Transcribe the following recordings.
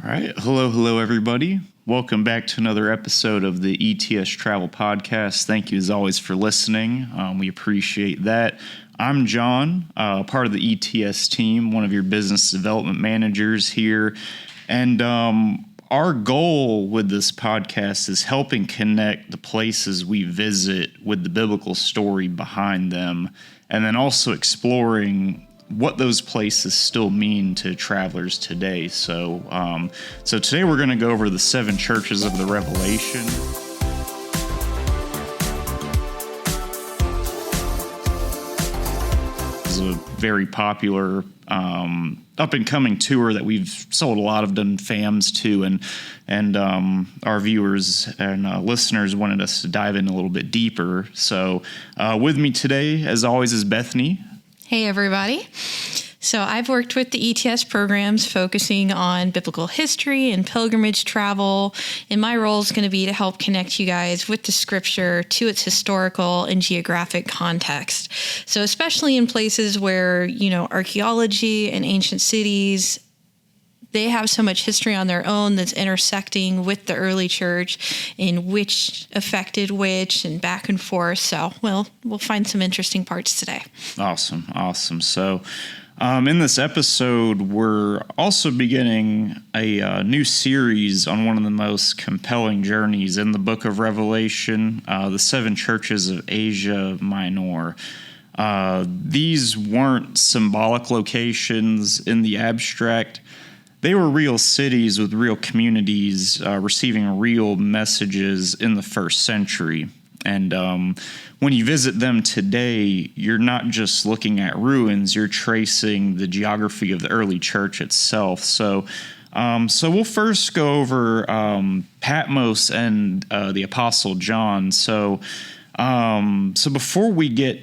All right. Hello, everybody. Welcome back to another episode of the ETS Travel Podcast. Thank you, as always, for listening. We appreciate that. I'm John, part of the ETS team, one of your business development managers here. And our goal with this podcast is helping connect the places we visit with the biblical story behind them, and then also exploring what those places still mean to travelers today. So today we're going to go over the 7 churches of the Revelation. This is a very popular up-and-coming tour that we've sold a lot of done FAMs to, and our viewers and listeners wanted us to dive in a little bit deeper. So with me today, as always, is Bethany. Hey, everybody. So I've worked with the ETS programs focusing on biblical history and pilgrimage travel, and my role is going to be to help connect you guys with the scripture to its historical and geographic context. So especially in places where, archaeology and ancient cities, they have so much history on their own that's intersecting with the early church and which affected which and back and forth. So, we'll find some interesting parts today. Awesome. So, in this episode, we're also beginning a new series on one of the most compelling journeys in the book of Revelation, the 7 churches of Asia Minor. These weren't symbolic locations in the abstract. They were real cities with real communities receiving real messages in the first century. And when you visit them today, you're not just looking at ruins, you're tracing the geography of the early church itself. So we'll first go over Patmos and the Apostle John. So before we get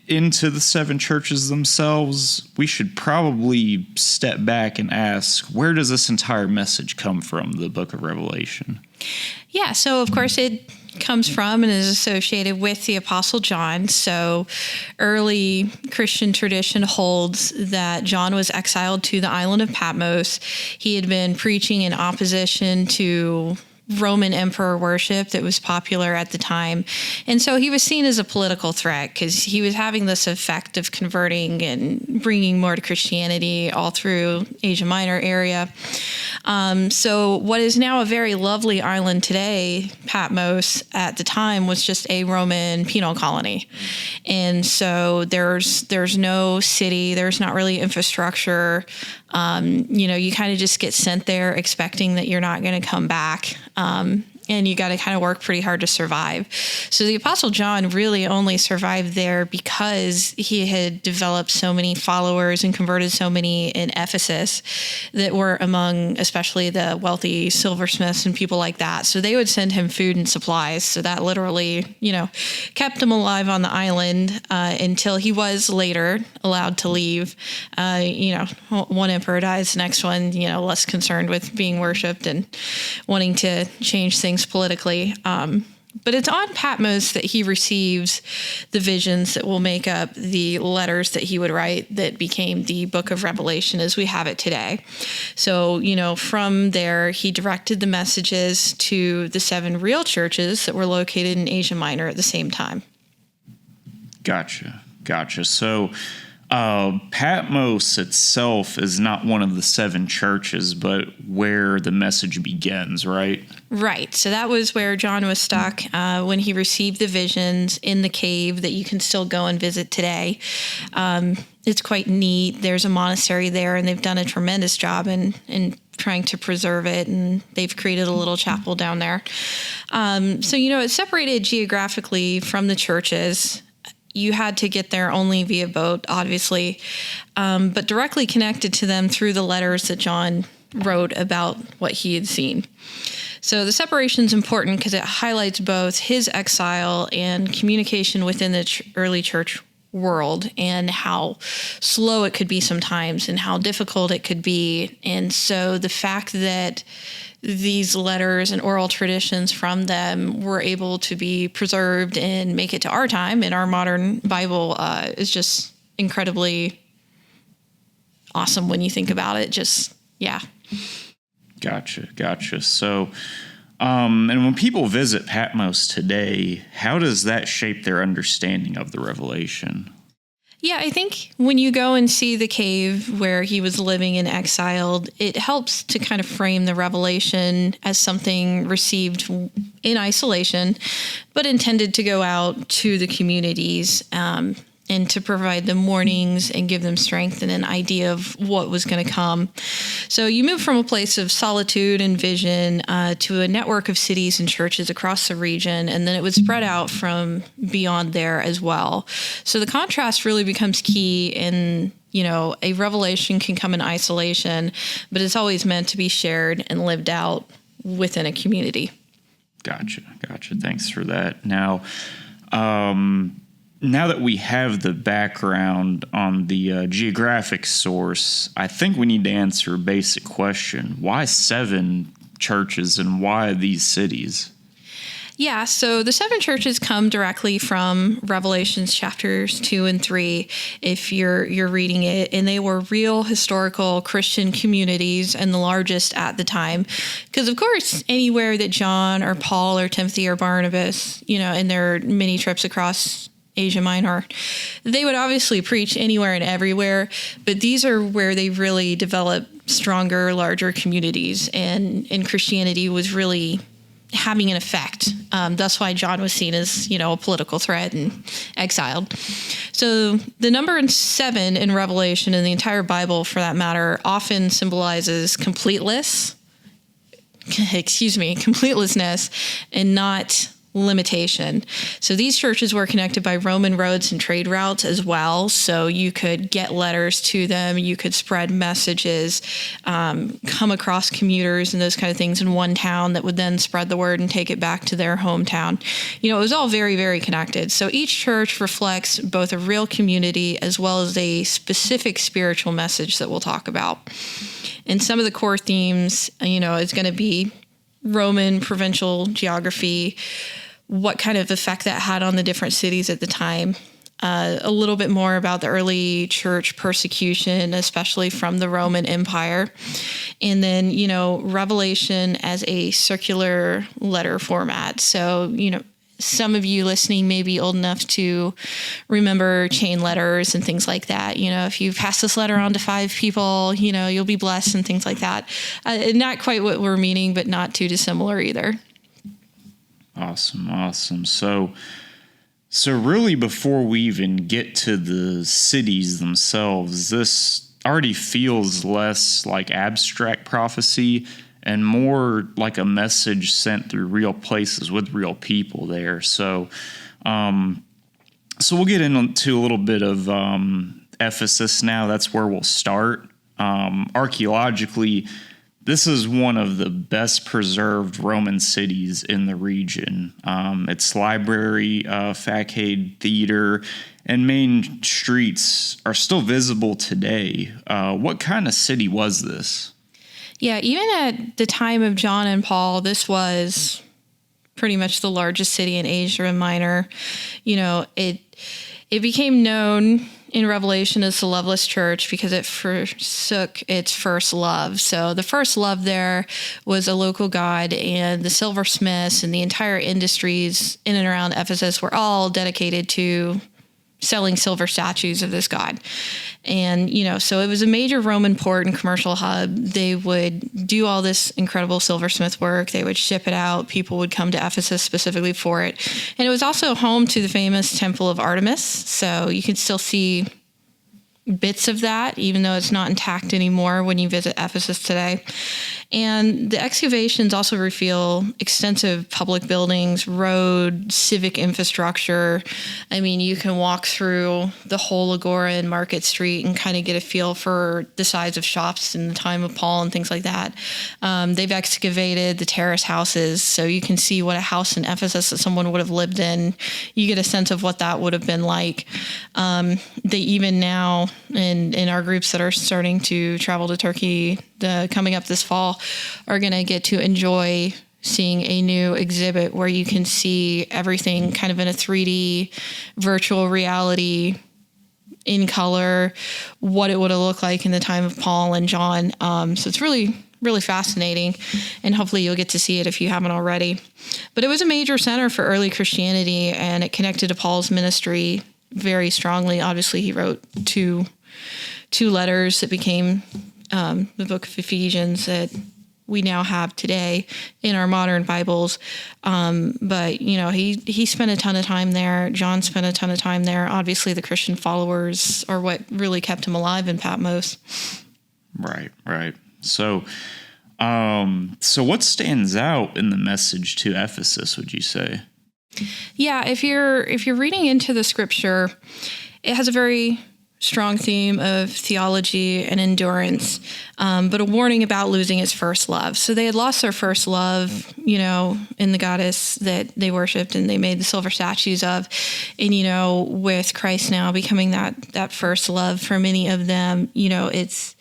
into the 7 churches themselves, we should probably step back and ask, where does this entire message come from, the book of Revelation? Yeah, so of course it comes from and is associated with the Apostle John. So early Christian tradition holds that John was exiled to the island of Patmos. He had been preaching in opposition to Roman emperor worship that was popular at the time. And so he was seen as a political threat because he was having this effect of converting and bringing more to Christianity all through Asia Minor area. So what is now a very lovely island today, Patmos, at the time was just a Roman penal colony. And so there's no city, there's not really infrastructure. You kind of just get sent there expecting that you're not going to come back. And you got to kind of work pretty hard to survive. So the Apostle John really only survived there because he had developed so many followers and converted so many in Ephesus that were among especially the wealthy silversmiths and people like that. So they would send him food and supplies. So that literally, kept him alive on the island until he was later allowed to leave. One emperor dies, the next one, less concerned with being worshipped and wanting to change things politically. But it's on Patmos that he receives the visions that will make up the letters that he would write that became the book of Revelation as we have it today. So, from there, he directed the messages to the 7 real churches that were located in Asia Minor at the same time. Gotcha. So, Patmos itself is not one of the 7 churches, but where the message begins, right? Right. So that was where John was stuck when he received the visions in the cave that you can still go and visit today. It's quite neat. There's a monastery there, and they've done a tremendous job in trying to preserve it, and they've created a little chapel down there. So it's separated geographically from the churches. You had to get there only via boat, obviously, but directly connected to them through the letters that John wrote about what he had seen. So the separation is important because it highlights both his exile and communication within the early church world and how slow it could be sometimes and how difficult it could be. And so the fact that these letters and oral traditions from them were able to be preserved and make it to our time in our modern Bible is just incredibly awesome when you think about it. Gotcha. So, and when people visit Patmos today, how does that shape their understanding of the revelation? Yeah, I think when you go and see the cave where he was living and exiled, it helps to kind of frame the revelation as something received in isolation, but intended to go out to the communities and to provide them warnings and give them strength and an idea of what was going to come. So you move from a place of solitude and vision to a network of cities and churches across the region, and then it would spread out from beyond there as well. So the contrast really becomes key in, a revelation can come in isolation, but it's always meant to be shared and lived out within a community. Gotcha. Thanks for that. Now that we have the background on the geographic source, I think we need to answer a basic question. Why 7 churches and why these cities? Yeah, so the 7 churches come directly from Revelations chapters 2 and 3, if you're reading it, and they were real historical Christian communities and the largest at the time. Because, of course, anywhere that John or Paul or Timothy or Barnabas, in their many trips across Asia Minor, they would obviously preach anywhere and everywhere, but these are where they really developed stronger, larger communities, and Christianity was really having an effect. That's why John was seen as, a political threat and exiled. So the number 7 in Revelation, and the entire Bible for that matter, often symbolizes completeness, and not limitation. So these churches were connected by Roman roads and trade routes as well. So you could get letters to them, you could spread messages, come across commuters and those kind of things in one town that would then spread the word and take it back to their hometown. It was all very, very connected. So each church reflects both a real community as well as a specific spiritual message that we'll talk about. And some of the core themes, is going to be Roman provincial geography, what kind of effect that had on the different cities at the time, a little bit more about the early church persecution, especially from the Roman Empire, and then, Revelation as a circular letter format. So, some of you listening may be old enough to remember chain letters and things like that. If you pass this letter on to 5 people, you'll be blessed and things like that. Not quite what we're meaning, but not too dissimilar either. Awesome. So really before we even get to the cities themselves, this already feels less like abstract prophecy and more like a message sent through real places with real people there. So we'll get into a little bit of Ephesus now. That's where we'll start. Archaeologically, this is one of the best preserved Roman cities in the region. Its library, facade, theater, and main streets are still visible today. What kind of city was this? Yeah, even at the time of John and Paul, this was pretty much the largest city in Asia Minor. It became known in Revelation as the Loveless Church because it forsook its first love. So the first love there was a local god, and the silversmiths and the entire industries in and around Ephesus were all dedicated to selling silver statues of this god. And, so it was a major Roman port and commercial hub. They would do all this incredible silversmith work. They would ship it out. People would come to Ephesus specifically for it. And it was also home to the famous Temple of Artemis. So you can still see bits of that, even though it's not intact anymore when you visit Ephesus today. And the excavations also reveal extensive public buildings, road, civic infrastructure. I mean, you can walk through the whole Agora and Market Street and kind of get a feel for the size of shops in the time of Paul and things like that. They've excavated the terrace houses, so you can see what a house in Ephesus that someone would have lived in. You get a sense of what that would have been like. They even now, in our groups that are starting to travel to Turkey coming up this fall, are going to get to enjoy seeing a new exhibit where you can see everything kind of in a 3D virtual reality in color, what it would have looked like in the time of Paul and John. So it's really, really fascinating, and hopefully you'll get to see it if you haven't already. But it was a major center for early Christianity, and it connected to Paul's ministry very strongly. Obviously, he wrote two letters that became the book of Ephesians that we now have today in our modern Bibles. But, he spent a ton of time there. John spent a ton of time there. Obviously, the Christian followers are what really kept him alive in Patmos. Right. So what stands out in the message to Ephesus, would you say? Yeah, if you're reading into the scripture, it has a very strong theme of theology and endurance, but a warning about losing its first love. So they had lost their first love, in the goddess that they worshipped and they made the silver statues of. And, with Christ now becoming that first love for many of them, it's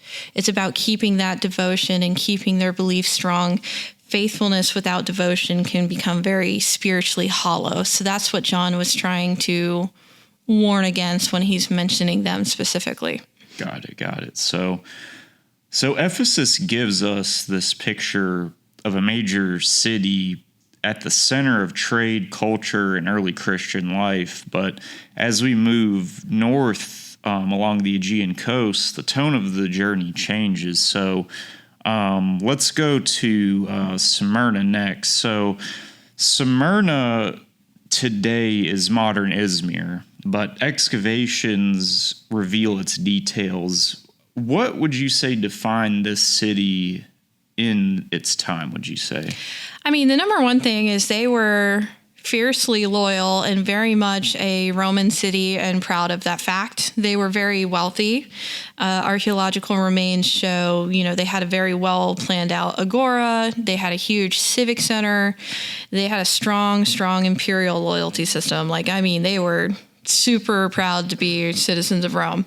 about keeping that devotion and keeping their belief strong. Faithfulness without devotion can become very spiritually hollow. So that's what John was trying to warn against when he's mentioning them specifically. Got it. So Ephesus gives us this picture of a major city at the center of trade, culture, and early Christian life. But as we move north along the Aegean coast, the tone of the journey changes. So let's go to Smyrna next. So Smyrna today is modern Izmir, but excavations reveal its details. What would you say defined this city in its time, would you say? I mean, the number one thing is they were fiercely loyal and very much a Roman city and proud of that fact. They were very wealthy. Archaeological remains show, they had a very well planned out agora. They had a huge civic center. They had a strong imperial loyalty system. They were super proud to be citizens of Rome.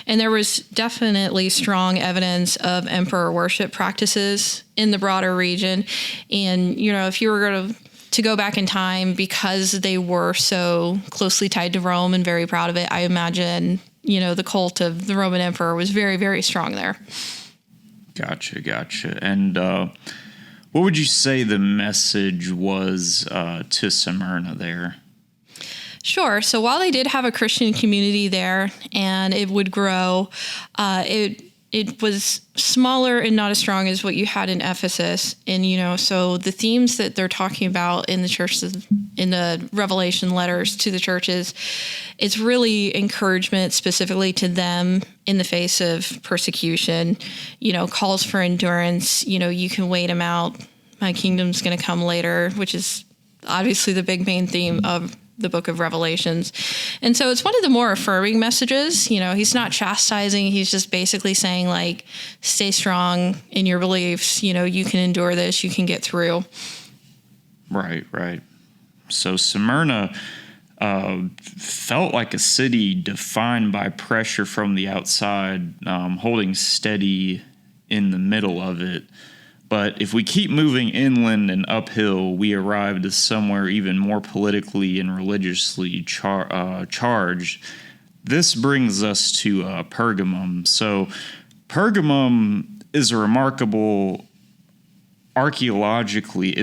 And there was definitely strong evidence of emperor worship practices in the broader region. And, if you were going to go back in time, because they were so closely tied to Rome and very proud of it, I imagine, the cult of the Roman emperor was very, very strong there. Gotcha. And what would you say the message was to Smyrna there? Sure. So while they did have a Christian community there and it would grow, it was smaller and not as strong as what you had in Ephesus. And, so the themes that they're talking about in the churches, in the Revelation letters to the churches, it's really encouragement specifically to them in the face of persecution, calls for endurance, you can wait them out. My kingdom's going to come later, which is obviously the big main theme of the book of Revelations. And so it's one of the more affirming messages. He's not chastising. He's just basically saying, stay strong in your beliefs. You can endure this. You can get through. Right. So Smyrna felt like a city defined by pressure from the outside, holding steady in the middle of it. But if we keep moving inland and uphill, we arrive to somewhere even more politically and religiously charged. This brings us to Pergamum. So Pergamum is remarkable archaeologically,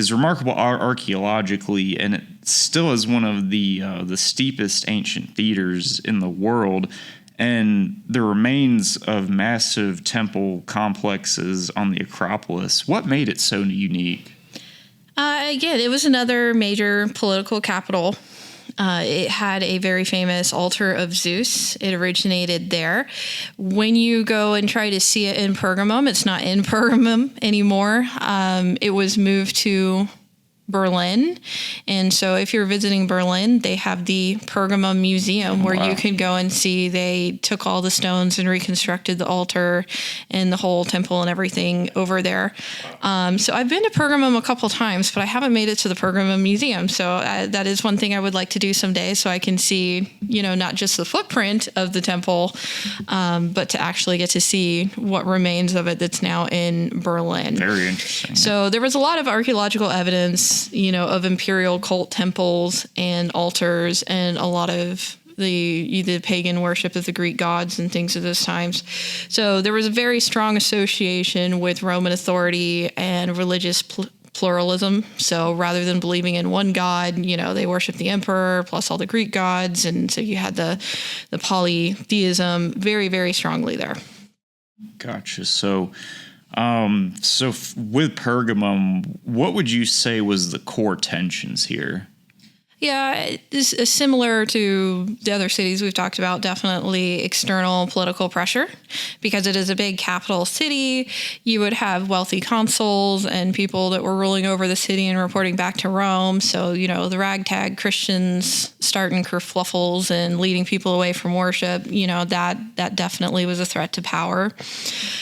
and it still is one of the steepest ancient theaters in the world. And the remains of massive temple complexes on the Acropolis. What made it so unique? Again, it was another major political capital. It had a very famous altar of Zeus. It originated there. When you go and try to see it in Pergamum, it's not in Pergamum anymore. It was moved to Berlin. And so if you're visiting Berlin, they have the Pergamum Museum where you can go and see they took all the stones and reconstructed the altar and the whole temple and everything over there. So I've been to Pergamum a couple times, but I haven't made it to the Pergamum Museum. So that is one thing I would like to do someday so I can see, not just the footprint of the temple, but to actually get to see what remains of it that's now in Berlin. Very interesting. So there was a lot of archaeological evidence, of imperial cult temples and altars and a lot of the pagan worship of the Greek gods and things of those times. So there was a very strong association with Roman authority and religious pluralism. So rather than believing in one god, they worshiped the emperor plus all the Greek gods. And so you had the polytheism very, very strongly there. Gotcha. So with Pergamum, what would you say was the core tensions here? Yeah, it's similar to the other cities we've talked about, definitely external political pressure. Because it is a big capital city, you would have wealthy consuls and people that were ruling over the city and reporting back to Rome. So, the ragtag Christians starting kerfluffles and leading people away from worship, that definitely was a threat to power.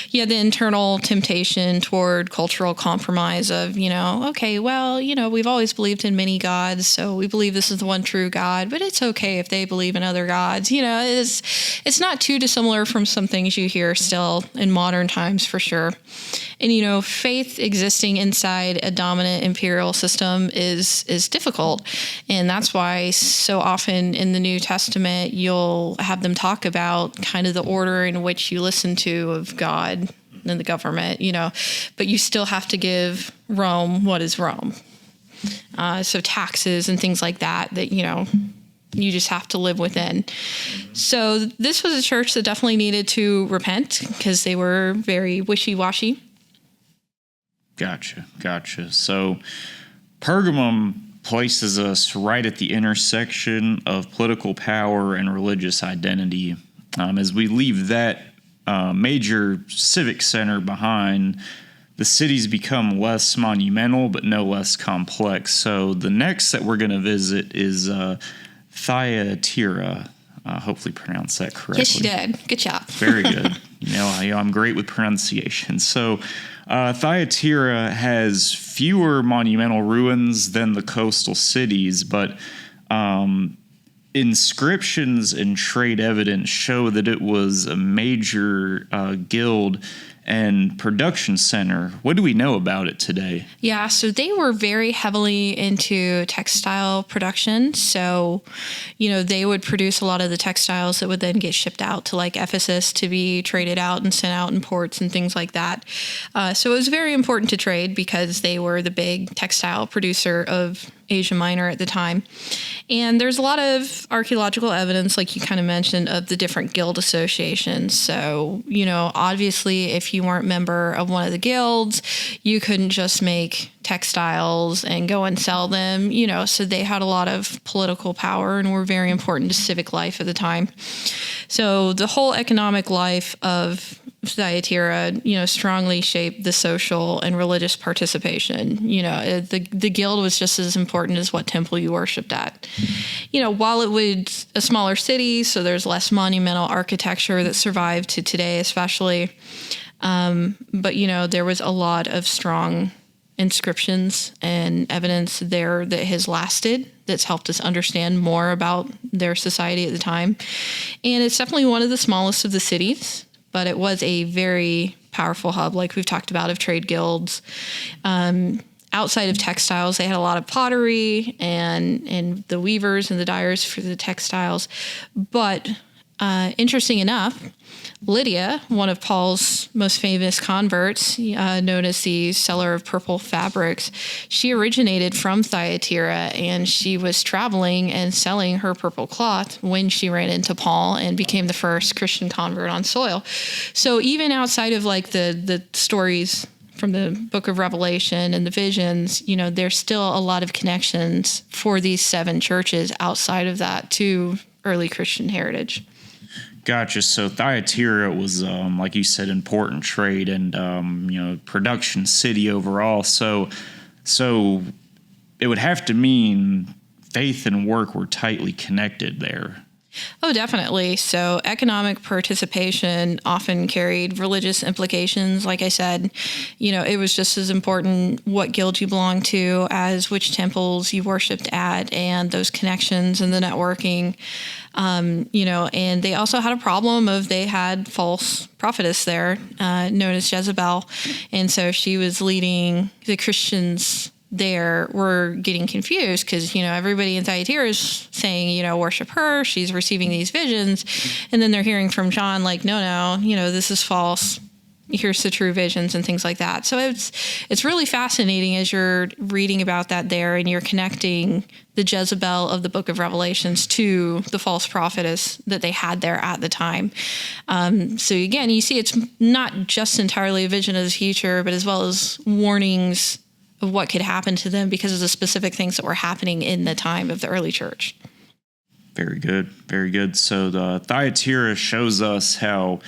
You had the internal temptation toward cultural compromise of, we've always believed in many gods, so we believe this is the one true God, but it's okay if they believe in other gods. It's not too dissimilar from some things you hear still in modern times for sure. And, faith existing inside a dominant imperial system is difficult. And that's why so often in the New Testament, you'll have them talk about kind of the order in which you listen to of God and the government, but you still have to give Rome what is Rome. So taxes and things like that, you just have to live within. So this was a church that definitely needed to repent because they were very wishy-washy. Gotcha. So Pergamum places us right at the intersection of political power and religious identity. As we leave that major civic center behind, the cities become less monumental, but no less complex. So the next that we're going to visit is Thyatira. Hopefully pronounced that correctly. Yes, you did. Good job. Very good. I'm great with pronunciation. So Thyatira has fewer monumental ruins than the coastal cities, but inscriptions and trade evidence show that it was a major guild and production center. What do we know about it today? Yeah, so they were very heavily into textile production. So, they would produce a lot of the textiles that would then get shipped out to like Ephesus to be traded out and sent out in ports and things like that. So it was very important to trade because they were the big textile producer of Asia Minor at the time. And there's a lot of archaeological evidence, like you kind of mentioned, of the different guild associations. So, obviously, if you weren't a member of one of the guilds, you couldn't just make textiles and go and sell them, so they had a lot of political power and were very important to civic life at the time. So the whole economic life of Thyatira, strongly shaped the social and religious participation. The guild was just as important as what temple you worshipped at. While it was a smaller city, so there's less monumental architecture that survived to today, especially. But there was a lot of strong inscriptions and evidence there that has lasted, that's helped us understand more about their society at the time. And it's definitely one of the smallest of the cities, but it was a very powerful hub, like we've talked about, of trade guilds. Outside of textiles, they had a lot of pottery and the weavers and the dyers for the textiles. But interesting enough, Lydia, one of Paul's most famous converts, known as the seller of purple fabrics, she originated from Thyatira, and she was traveling and selling her purple cloth when she ran into Paul and became the first Christian convert on soil. So even outside of like the stories from the book of Revelation and the visions, there's still a lot of connections for these 7 churches outside of that to early Christian heritage. Gotcha. So Thyatira was, like you said, important trade and, production city overall. So it would have to mean faith and work were tightly connected there. Oh, definitely. So economic participation often carried religious implications. Like I said, it was just as important what guild you belonged to as which temples you worshipped at, and those connections and the networking. And they also had a problem of they had false prophetess there, known as Jezebel. And so she was leading the Christians there were getting confused because, everybody in Thyatira is saying, worship her. She's receiving these visions. And then they're hearing from John, like, no, this is false. Here's the true visions and things like that. So it's really fascinating as you're reading about that there and you're connecting the Jezebel of the book of Revelations to the false prophetess that they had there at the time. So again, you see it's not just entirely a vision of the future, but as well as warnings of what could happen to them because of the specific things that were happening in the time of the early church. Very good. Very good. So the Thyatira shows us how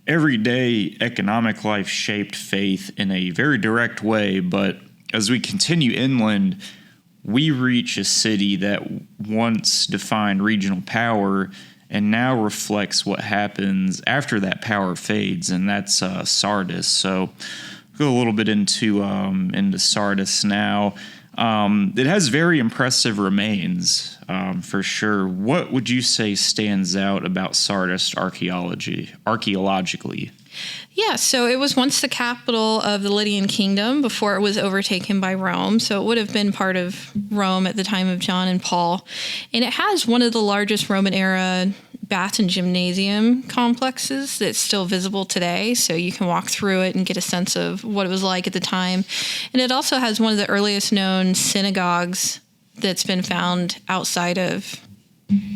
everyday economic life shaped faith in a very direct way, but as we continue inland, we reach a city that once defined regional power and now reflects what happens after that power fades, and that's Sardis. So go a little bit into Sardis now. It has very impressive remains, for sure. What would you say stands out about Sardis archaeologically? Yeah, so it was once the capital of the Lydian kingdom before it was overtaken by Rome. So it would have been part of Rome at the time of John and Paul. And it has one of the largest Roman era bath and gymnasium complexes that's still visible today. So you can walk through it and get a sense of what it was like at the time. And it also has one of the earliest known synagogues that's been found outside of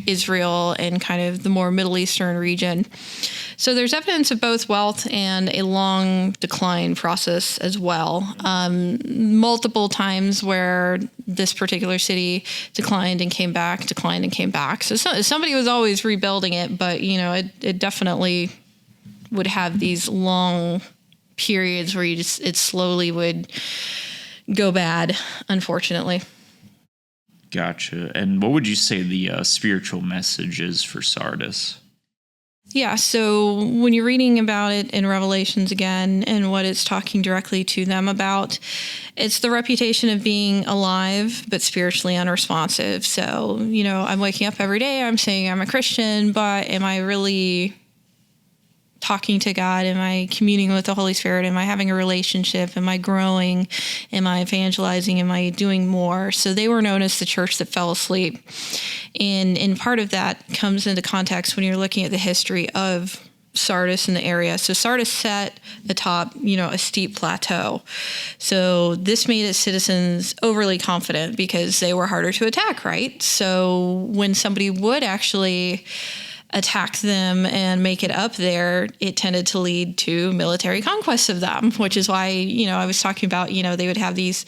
Israel and kind of the more Middle Eastern region. So there's evidence of both wealth and a long decline process as well. Multiple times where this particular city declined and came back. So somebody was always rebuilding it, but it definitely would have these long periods where it slowly would go bad, unfortunately. Gotcha. And what would you say the spiritual message is for Sardis? Yeah, so when you're reading about it in Revelations again and what it's talking directly to them about, it's the reputation of being alive but spiritually unresponsive. So, I'm waking up every day, I'm saying I'm a Christian, but am I really talking to God? Am I communing with the Holy Spirit? Am I having a relationship? Am I growing? Am I evangelizing? Am I doing more? So they were known as the church that fell asleep. And part of that comes into context when you're looking at the history of Sardis in the area. So Sardis sat atop, a steep plateau. So this made its citizens overly confident because they were harder to attack, right? So when somebody would actually attack them and make it up there, it tended to lead to military conquests of them, which is why, I was talking about, they would have these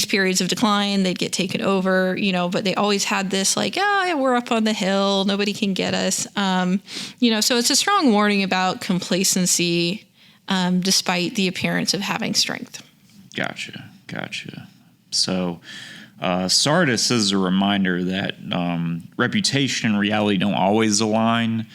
periods of decline, they'd get taken over, but they always had this like, we're up on the hill, nobody can get us. So it's a strong warning about complacency, despite the appearance of having strength. Gotcha. So Sardis is a reminder that reputation and reality don't always align.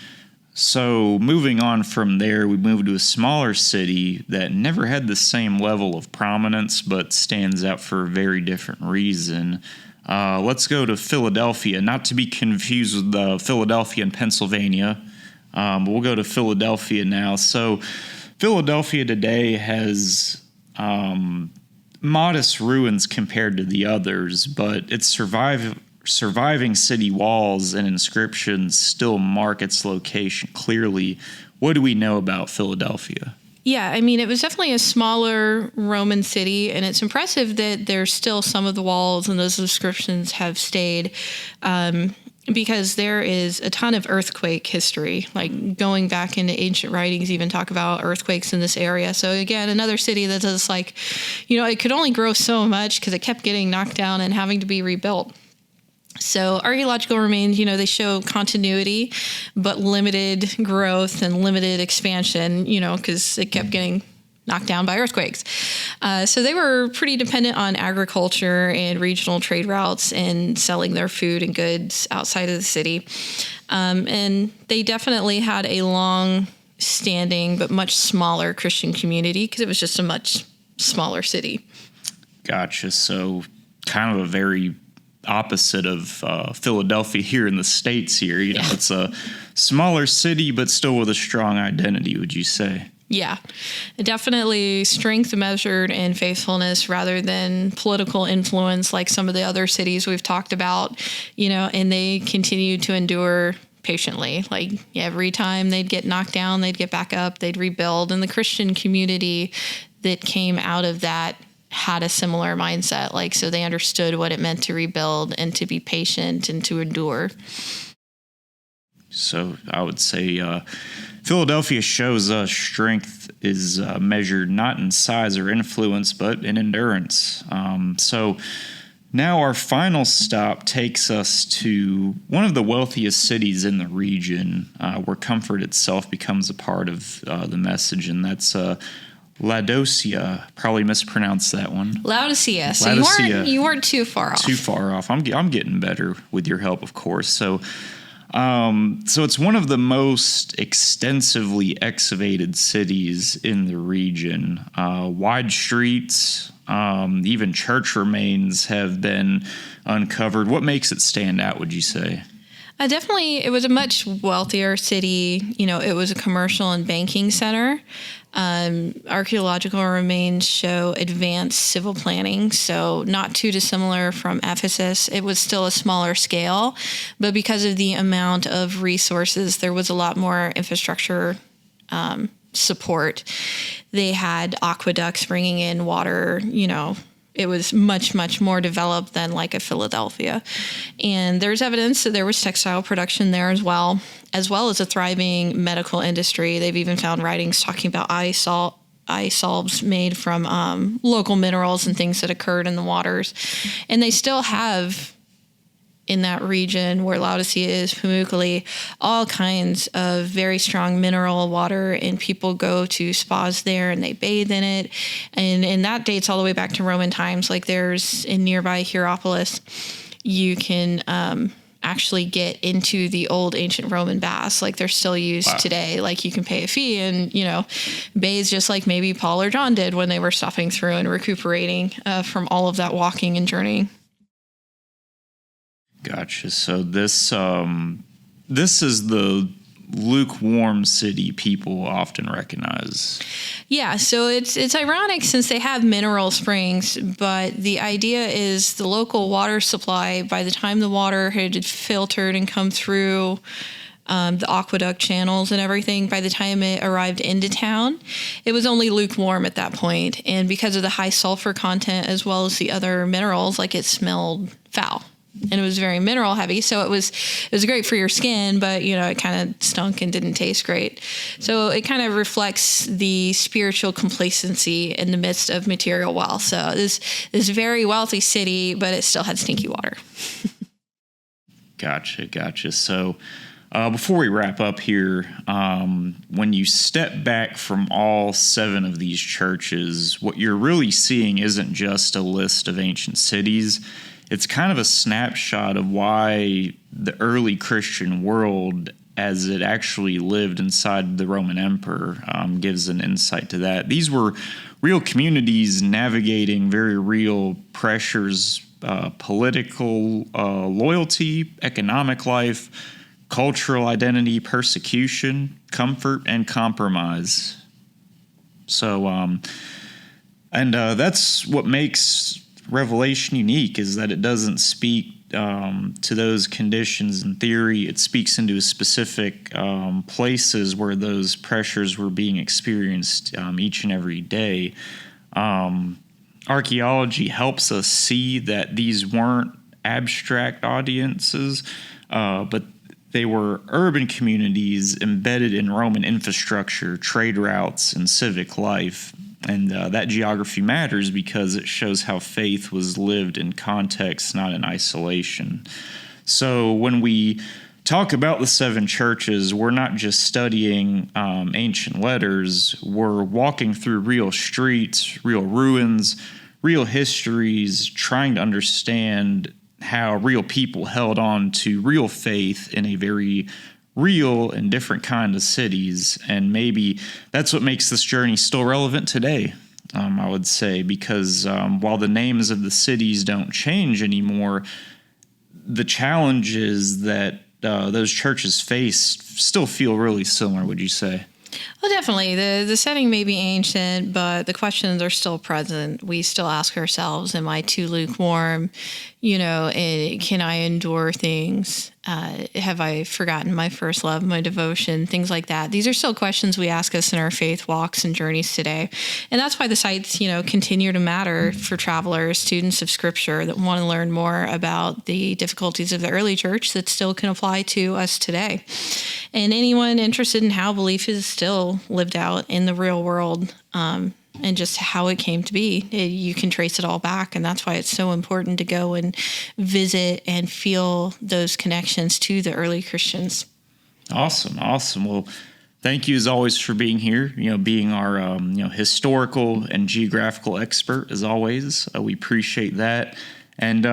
So moving on from there, we move to a smaller city that never had the same level of prominence but stands out for a very different reason. Let's go to Philadelphia, not to be confused with Philadelphia in Pennsylvania. But we'll go to Philadelphia now. So Philadelphia today has modest ruins compared to the others, but its surviving city walls and inscriptions still mark its location clearly. What do we know about Philadelphia? Yeah, it was definitely a smaller Roman city, and it's impressive that there's still some of the walls and those inscriptions have stayed, because there is a ton of earthquake history, like going back into ancient writings even talk about earthquakes in this area. So again, another city that does it could only grow so much because it kept getting knocked down and having to be rebuilt. So archaeological remains, they show continuity, but limited growth and limited expansion, because it kept getting knocked down by earthquakes. So they were pretty dependent on agriculture and regional trade routes and selling their food and goods outside of the city. And they definitely had a long-standing but much smaller Christian community because it was just a much smaller city. Gotcha. So kind of a very opposite of Philadelphia here in the States here. It's a smaller city, but still with a strong identity, would you say? Yeah, definitely strength measured in faithfulness rather than political influence like some of the other cities we've talked about, and they continue to endure patiently. Like every time they'd get knocked down, they'd get back up, they'd rebuild. And the Christian community that came out of that had a similar mindset. Like, so they understood what it meant to rebuild and to be patient and to endure. So I would say Philadelphia shows us strength is measured not in size or influence, but in endurance. So now our final stop takes us to one of the wealthiest cities in the region, where comfort itself becomes a part of the message, and that's Laodicea. Probably mispronounced that one. Laodicea. So Laodicea. You weren't too far off. Too far off. I'm getting better with your help, of course. So it's one of the most extensively excavated cities in the region. Wide streets, even church remains have been uncovered. What makes it stand out, would you say? Definitely, it was a much wealthier city. It was a commercial and banking center. Archaeological remains show advanced civil planning, so not too dissimilar from Ephesus. It was still a smaller scale, but because of the amount of resources, there was a lot more infrastructure support. They had aqueducts bringing in water, it was much, much more developed than like a Philadelphia. And there's evidence that there was textile production there as well as a thriving medical industry. They've even found writings talking about eye salves made from local minerals and things that occurred in the waters. And they still have in that region where Laodicea is, Pamukkale, all kinds of very strong mineral water, and people go to spas there and they bathe in it. And that dates all the way back to Roman times. Like there's in nearby Hierapolis, you can actually get into the old ancient Roman baths. Like they're still used today. Like you can pay a fee and, bathe just like maybe Paul or John did when they were stopping through and recuperating from all of that walking and journeying. Gotcha. So this is the lukewarm city people often recognize. Yeah, so it's ironic since they have mineral springs, but the idea is the local water supply, by the time the water had filtered and come through the aqueduct channels and everything, by the time it arrived into town, it was only lukewarm at that point. And because of the high sulfur content as well as the other minerals, like it smelled foul. And it was very mineral heavy, so it was great for your skin, but it kind of stunk and didn't taste great. So it kind of reflects the spiritual complacency in the midst of material wealth. So this very wealthy city, but it still had stinky water. Gotcha. So before we wrap up here, when you step back from all 7 of these churches, what you're really seeing isn't just a list of ancient cities. It's kind of a snapshot of why the early Christian world, as it actually lived inside the Roman Emperor, gives an insight to that. These were real communities navigating very real pressures, political loyalty, economic life, cultural identity, persecution, comfort, and compromise. So, that's what makes Revelation unique, is that it doesn't speak to those conditions in theory. It speaks into specific places where those pressures were being experienced each and every day. Archaeology helps us see that these weren't abstract audiences, but they were urban communities embedded in Roman infrastructure, trade routes, and civic life. And that geography matters because it shows how faith was lived in context, not in isolation. So when we talk about the 7 churches, we're not just studying ancient letters. We're walking through real streets, real ruins, real histories, trying to understand how real people held on to real faith in a very real and different kind of cities. And maybe that's what makes this journey still relevant today, I would say, because while the names of the cities don't change anymore, the challenges that those churches faced still feel really similar, would you say? Well, definitely. The setting may be ancient, but the questions are still present. We still ask ourselves, am I too lukewarm? Can I endure things? Have I forgotten my first love, my devotion, things like that? These are still questions we ask us in our faith walks and journeys today. And that's why the sites, continue to matter for travelers, students of Scripture that want to learn more about the difficulties of the early church that still can apply to us today. And anyone interested in how belief is still lived out in the real world, and just how it came to be, you can trace it all back. And that's why it's so important to go and visit and feel those connections to the early Christians. Awesome. Well, thank you as always for being here, being our, historical and geographical expert as always. We appreciate that. And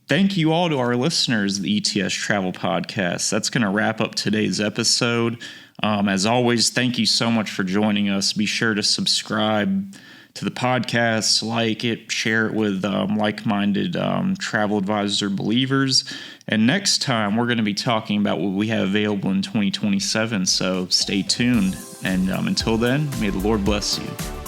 thank you all to our listeners, the ETS Travel Podcast. That's going to wrap up today's episode. As always, thank you so much for joining us. Be sure to subscribe to the podcast, like it, share it with like-minded travel advisor believers. And next time, we're going to be talking about what we have available in 2027. So stay tuned. And until then, may the Lord bless you.